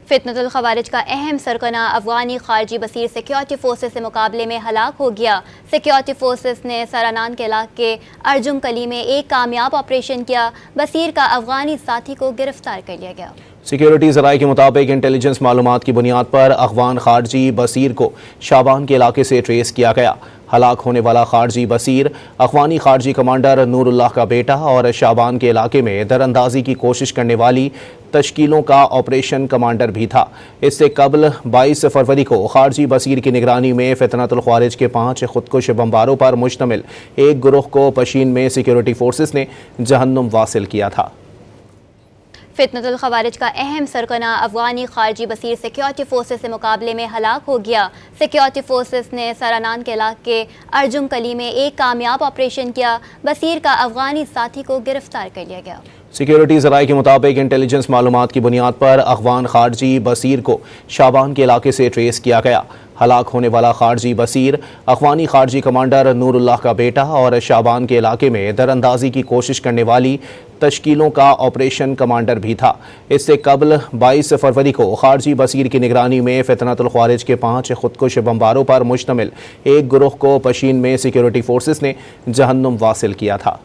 فتنة الخوارج کا اہم سرغنہ افغانی خارجی بصیر سیکیورٹی فورسز سے مقابلے میں ہلاک ہو گیا۔ سیکیورٹی فورسز نے سرانان کے علاقے ارجن کلی میں ایک کامیاب آپریشن کیا۔ بصیر کا افغانی ساتھی کو گرفتار کر لیا گیا۔ سیکیورٹی ذرائع کے مطابق انٹیلیجنس معلومات کی بنیاد پر افغان خارجی بصیر کو شابان کے علاقے سے ٹریس کیا گیا۔ ہلاک ہونے والا خارجی بصیر افغانی خارجی کمانڈر نور اللہ کا بیٹا اور شابان کے علاقے میں دراندازی کی کوشش کرنے والی تشکیلوں کا آپریشن کمانڈر بھی تھا۔ اس سے قبل 22 فروری کو خارجی بصیر کی نگرانی میں فتنۃ الخوارج کے 5 خودکش بمباروں پر مشتمل ایک گروہ کو پشین میں سیکیورٹی فورسز نے جہنم واصل کیا تھا۔ فتنة الخوارج کا اہم سرغنہ افغانی خارجی بصیر سیکیورٹی فورسز سے مقابلے میں ہلاک ہو گیا۔ سیکیورٹی فورسز نے سرانان کے علاقے ارجن کلی میں ایک کامیاب آپریشن کیا۔ بصیر کا افغانی ساتھی کو گرفتار کر لیا گیا۔ سیکیورٹی ذرائع کے مطابق انٹیلیجنس معلومات کی بنیاد پر افغان خارجی بصیر کو شابان کے علاقے سے ٹریس کیا گیا۔ ہلاک ہونے والا خارجی بصیر افغانی خارجی کمانڈر نور اللہ کا بیٹا اور شابان کے علاقے میں دراندازی کی کوشش کرنے والی تشکیلوں کا آپریشن کمانڈر بھی تھا۔ اس سے قبل 22 فروری کو خارجی بصیر کی نگرانی میں فتنۃ الخوارج کے 5 خودکش بمباروں پر مشتمل ایک گروہ کو پشین میں سیکیورٹی فورسز نے جہنم واصل کیا تھا۔